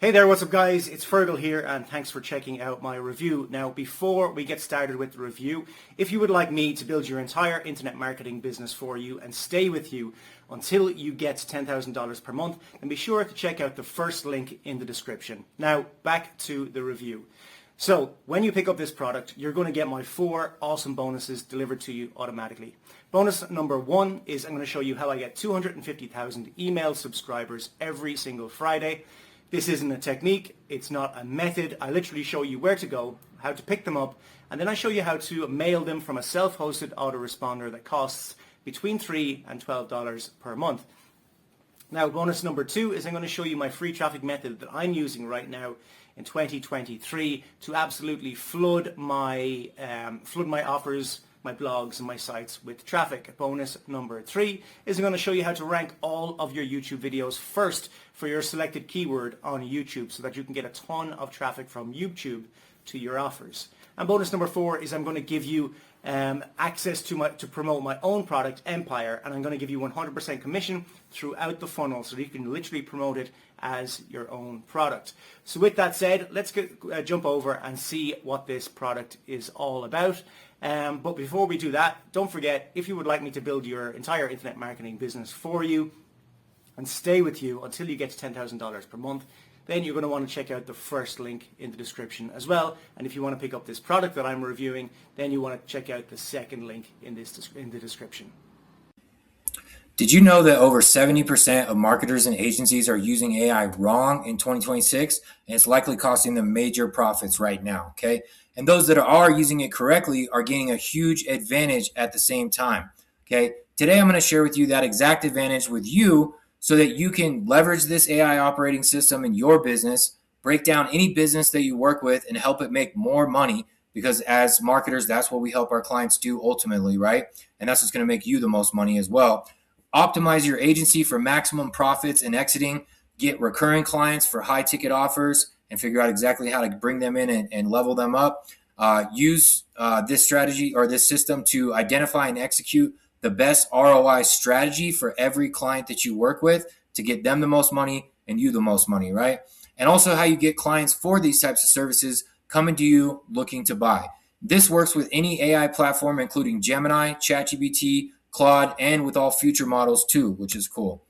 Hey there, what's up guys? It's Fergal here and thanks for checking out my review. Now before we get started with the review, if you would like me to build your entire internet marketing business for you and stay with you until you get $10,000 per month, then be sure to check out the first link in the description. Now back to the review. So when you pick up this product, you're going to get my 4 awesome bonuses delivered to you automatically. Bonus number 1 is I'm going to show you how I get 250,000 email subscribers every single Friday. This isn't a technique, it's not a method. I literally show you where to go, how to pick them up, and then I show you how to mail them from a self-hosted autoresponder that costs between $3 and $12 per month. Now, bonus number 2 is I'm going to show you my free traffic method that I'm using right now in 2023 to absolutely flood my offers, my blogs and my sites with traffic. Bonus number 3 is I'm going to show you how to rank all of your YouTube videos first for your selected keyword on YouTube so that you can get a ton of traffic from YouTube to your offers. And bonus number 4 is I'm going to give you access to promote my own product, Empire, and I'm going to give you 100% commission throughout the funnel so that you can literally promote it as your own product. So with that said, let's jump over and see what this product is all about. But before we do that, don't forget, if you would like me to build your entire internet marketing business for you and stay with you until you get to $10,000 per month, then you're going to want to check out the first link in the description as well. And if you want to pick up this product that I'm reviewing, then you want to check out the second link in the description. Did you know that over 70% of marketers and agencies are using AI wrong in 2026? And it's likely costing them major profits right now, okay? And those that are using it correctly are gaining a huge advantage at the same time, okay? Today, I'm going to share with you that exact advantage with you so that you can leverage this AI operating system in your business, break down any business that you work with and help it make more money, because as marketers, that's what we help our clients do ultimately, right? And that's what's going to make you the most money as well. Optimize your agency for maximum profits and exiting, get recurring clients for high ticket offers, and figure out exactly how to bring them in and level them up. Use this strategy or this system to identify and execute the best ROI strategy for every client that you work with to get them the most money and you the most money, right? And also how you get clients for these types of services coming to you looking to buy. This works with any AI platform, including Gemini, ChatGPT, Claude, and with all future models too, which is cool.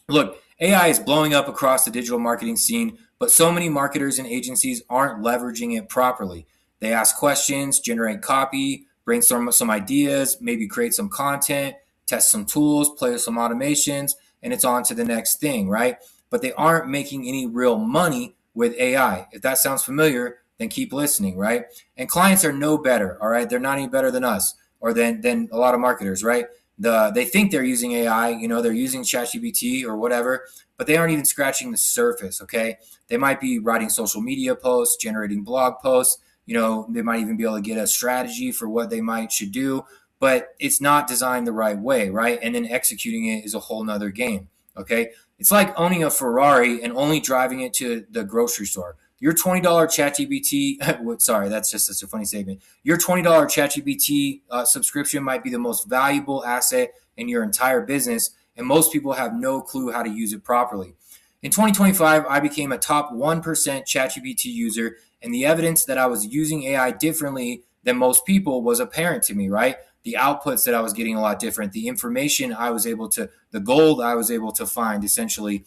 Look, AI is blowing up across the digital marketing scene, but so many marketers and agencies aren't leveraging it properly. They ask questions, generate copy, brainstorm some ideas, maybe create some content, test some tools, play with some automations, and it's on to the next thing, right? But they aren't making any real money with AI. If that sounds familiar, then keep listening, right? And clients are no better, all right? They're not any better than us or than a lot of marketers, right? They think they're using AI, they're using ChatGPT or whatever, but they aren't even scratching the surface, okay? They might be writing social media posts, generating blog posts, they might even be able to get a strategy for what they should do, but it's not designed the right way, right? And then executing it is a whole nother game, okay? It's like owning a Ferrari and only driving it to the grocery store. Your $20 ChatGPT, sorry, that's just such a funny statement. Your $20 ChatGPT subscription might be the most valuable asset in your entire business, and most people have no clue how to use it properly. In 2025, I became a top 1% ChatGPT user, and the evidence that I was using AI differently than most people was apparent to me, right? The outputs that I was getting a lot different, the information the gold I was able to find, essentially,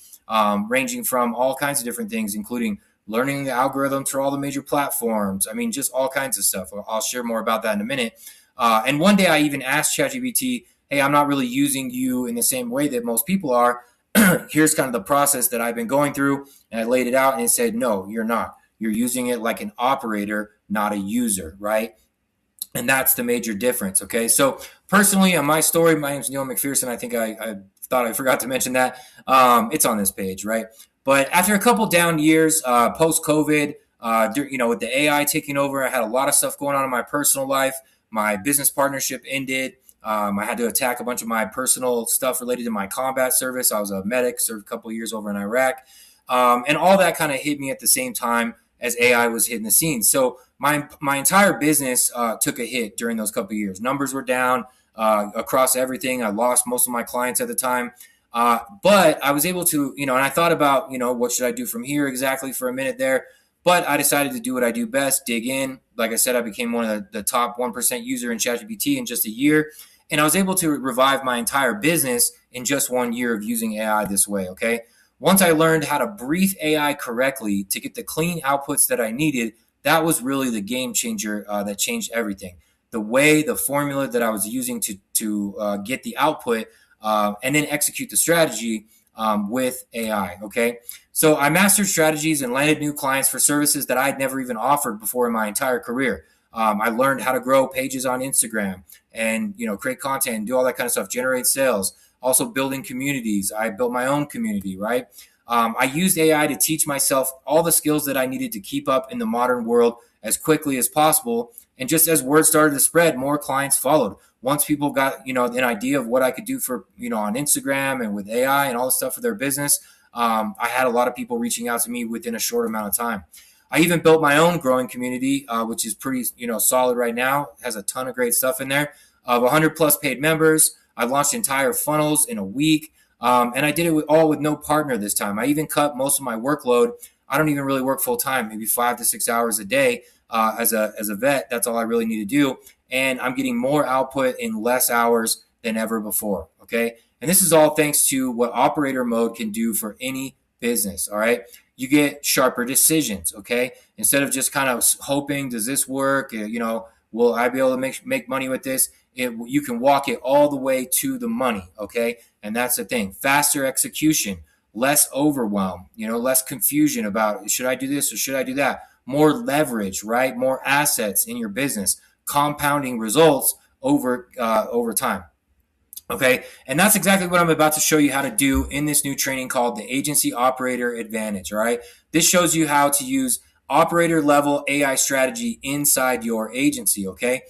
ranging from all kinds of different things, including learning the algorithms for all the major platforms. I mean, just all kinds of stuff. I'll share more about that in a minute. And one day I even asked ChatGPT, hey, I'm not really using you in the same way that most people are. Here's kind of the process that I've been going through. And I laid it out and it said, no, you're not. You're using it like an operator, not a user, right? And that's the major difference, okay? So personally, on my story, my name is Neil McPherson. I think I thought I forgot to mention that. It's on this page, right? But after a couple down years, post-COVID, with the AI taking over, I had a lot of stuff going on in my personal life. My business partnership ended. I had to attack a bunch of my personal stuff related to my combat service. I was a medic, served a couple of years over in Iraq. And all that kind of hit me at the same time as AI was hitting the scene. So my entire business took a hit during those couple of years. Numbers were down across everything. I lost most of my clients at the time. But I was able to, and I thought about, what should I do from here exactly for a minute there. But I decided to do what I do best, dig in. Like I said, I became one of the top 1% user in ChatGPT in just a year. And I was able to revive my entire business in just 1 year of using AI this way, okay? Once I learned how to brief AI correctly to get the clean outputs that I needed, that was really the game changer that changed everything. The formula that I was using to get the output and then execute the strategy with AI, okay? So I mastered strategies and landed new clients for services that I'd never even offered before in my entire career. I learned how to grow pages on Instagram and create content and do all that kind of stuff, generate sales. Also building communities. I built my own community, right? I used AI to teach myself all the skills that I needed to keep up in the modern world as quickly as possible. And just as word started to spread, more clients followed. Once people got, an idea of what I could do for, on Instagram and with AI and all the stuff for their business, I had a lot of people reaching out to me within a short amount of time. I even built my own growing community, which is pretty, solid right now. It has a ton of great stuff in there. Of 100 plus paid members. I launched entire funnels in a week. And I did it all with no partner this time. I even cut most of my workload. I don't even really work full time, maybe 5 to 6 hours a day as a vet. That's all I really need to do. And I'm getting more output in less hours than ever before. Okay. And this is all thanks to what operator mode can do for any business. All right. You get sharper decisions. Okay. Instead of just kind of hoping, does this work? Will I be able to make money with this? You can walk it all the way to the money. Okay. And that's the thing. Faster execution, less overwhelm, less confusion about should I do this or should I do that? More leverage, right? More assets in your business, compounding results over time. Okay. And that's exactly what I'm about to show you how to do in this new training called the Agency Operator Advantage. All right. This shows you how to use operator level AI strategy inside your agency. Okay.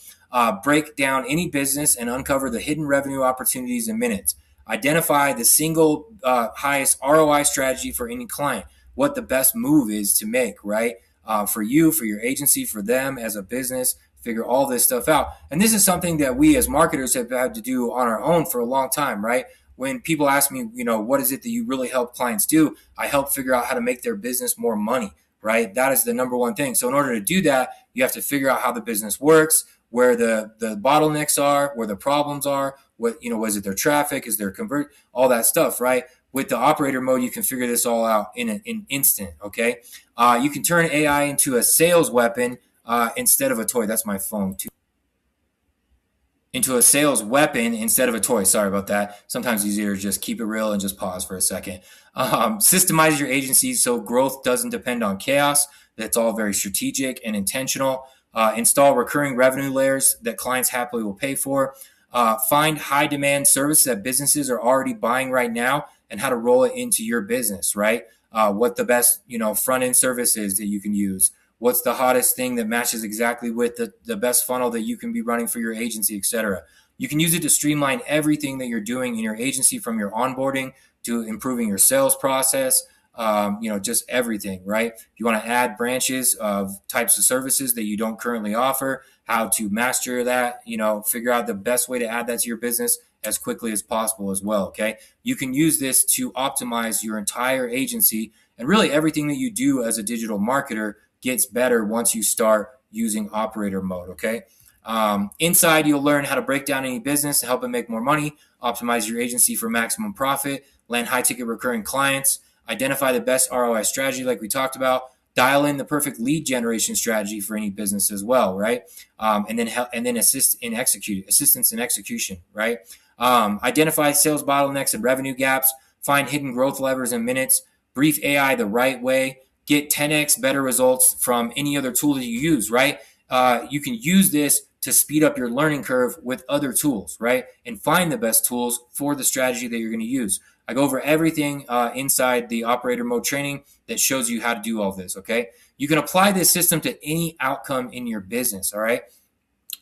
Break down any business and uncover the hidden revenue opportunities in minutes. Identify the single highest ROI strategy for any client, what the best move is to make, right? For you, for your agency, for them as a business, figure all this stuff out. And this is something that we as marketers have had to do on our own for a long time, right? When people ask me, what is it that you really help clients do? I help figure out how to make their business more money, right? That is the number one thing. So in order to do that, you have to figure out how the business works, where the bottlenecks are, where the problems are, was it their traffic, is there convert, all that stuff, right? With the operator mode, you can figure this all out in an instant, okay? You can turn AI into a sales weapon instead of a toy. That's my phone too. Into a sales weapon instead of a toy. Sorry about that. Sometimes easier to just keep it real and just pause for a second. Systemize your agency so growth doesn't depend on chaos. That's all very strategic and intentional. Install recurring revenue layers that clients happily will pay for. Find high demand services that businesses are already buying right now and how to roll it into your business, right? What the best, front end service is that you can use. What's the hottest thing that matches exactly with the best funnel that you can be running for your agency, etc. You can use it to streamline everything that you're doing in your agency, from your onboarding to improving your sales process, just everything, right? If you want to add branches of types of services that you don't currently offer, how to master that, figure out the best way to add that to your business as quickly as possible as well, okay? You can use this to optimize your entire agency, and really everything that you do as a digital marketer gets better once you start using operator mode, okay? Inside, you'll learn how to break down any business to help it make more money, optimize your agency for maximum profit, land high-ticket recurring clients, identify the best ROI strategy like we talked about, dial in the perfect lead generation strategy for any business as well, right? And then assistance in execution, right? Identify sales bottlenecks and revenue gaps, find hidden growth levers in minutes, brief AI the right way, get 10x better results from any other tool that you use, right? You can use this to speed up your learning curve with other tools, right? And find the best tools for the strategy that you're going to use. I go over everything inside the operator mode training that shows you how to do all this, okay? You can apply this system to any outcome in your business, all right?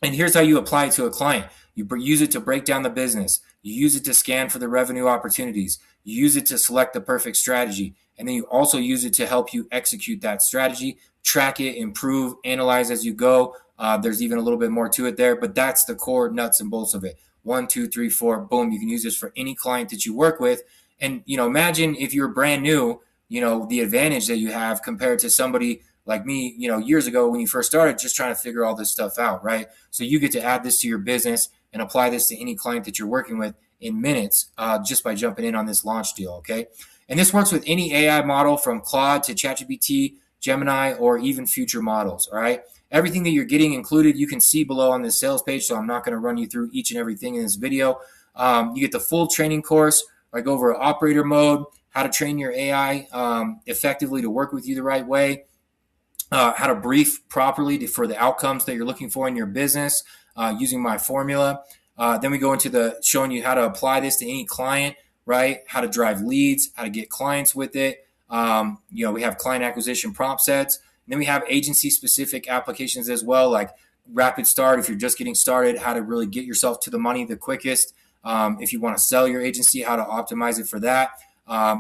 And here's how you apply it to a client. You use it to break down the business. You use it to scan for the revenue opportunities. You use it to select the perfect strategy. And then you also use it to help you execute that strategy, track it, improve, analyze as you go. There's even a little bit more to it there, but that's the core nuts and bolts of it. 1, 2, 3, 4, boom. You can use this for any client that you work with. And, imagine if you're brand new, the advantage that you have compared to somebody like me, years ago when you first started, just trying to figure all this stuff out, right? So you get to add this to your business and apply this to any client that you're working with in minutes, just by jumping in on this launch deal, okay? And this works with any AI model from Claude to ChatGPT, Gemini, or even future models, all right? Everything that you're getting included, you can see below on this sales page, so I'm not going to run you through each and everything in this video. You get the full training course, like over operator mode, how to train your AI effectively to work with you the right way, how to brief properly for the outcomes that you're looking for in your business using my formula. Then we go into the showing you how to apply this to any client, right? How to drive leads, how to get clients with it. We have client acquisition prompt sets. And then we have agency specific applications as well, like Rapid Start if you're just getting started, how to really get yourself to the money the quickest. If you want to sell your agency, how to optimize it for that.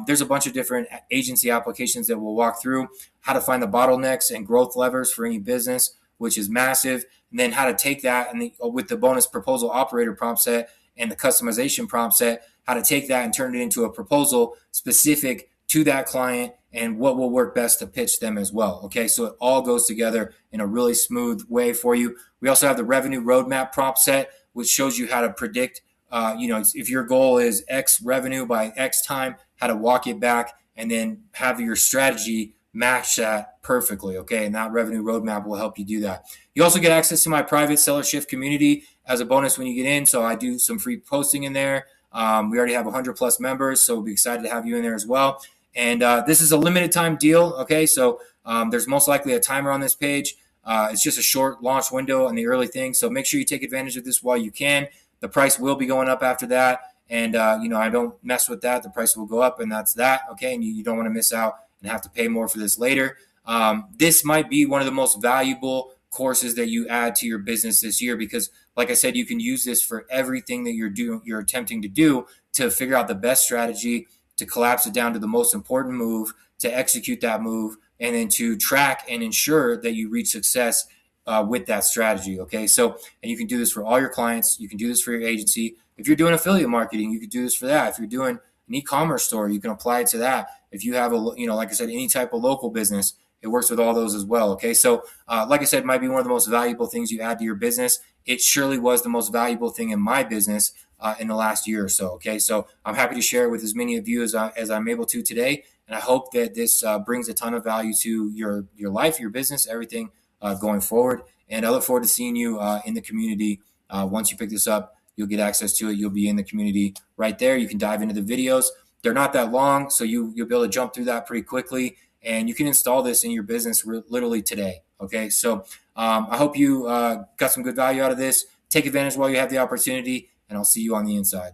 There's a bunch of different agency applications that we'll walk through, how to find the bottlenecks and growth levers for any business, which is massive. And then how to take that and with the bonus proposal operator prompt set and the customization prompt set, how to take that and turn it into a proposal specific to that client and what will work best to pitch them as well. Okay, so it all goes together in a really smooth way for you. We also have the revenue roadmap prompt set, which shows you how to predict, if your goal is X revenue by X time, how to walk it back and then have your strategy match that perfectly. Okay, and that revenue roadmap will help you do that. You also get access to my private Seller Shift community as a bonus when you get in. So I do some free posting in there. We already have 100 plus members, so we'll be excited to have you in there as well. And this is a limited time deal. Okay, so there's most likely a timer on this page. It's just a short launch window on the early thing. So make sure you take advantage of this while you can. The price will be going up after that. And, I don't mess with that. The price will go up and that's that. Okay, and you don't want to miss out and have to pay more for this later. This might be one of the most valuable courses that you add to your business this year because, like I said, you can use this for everything that you're attempting to do to figure out the best strategy, to collapse it down to the most important move, to execute that move, and then to track and ensure that you reach success with that strategy. Okay, so and you can do this for all your clients. You can do this for your agency. If you're doing affiliate marketing, you could do this for that. If you're doing an e-commerce store, you can apply it to that. If you have like I said, any type of local business, it works with all those as well. Okay, so like I said, it might be one of the most valuable things you add to your business. It surely was the most valuable thing in my business in the last year or so. Okay, so I'm happy to share it with as many of you as I'm able to today, and I hope that this brings a ton of value to your life, your business, everything going forward. And I look forward to seeing you in the community. Once you pick this up, you'll get access to it. You'll be in the community right there. You can dive into the videos. They're not that long, so you'll be able to jump through that pretty quickly. And you can install this in your business literally today. Okay, so I hope you got some good value out of this. Take advantage while you have the opportunity, and I'll see you on the inside.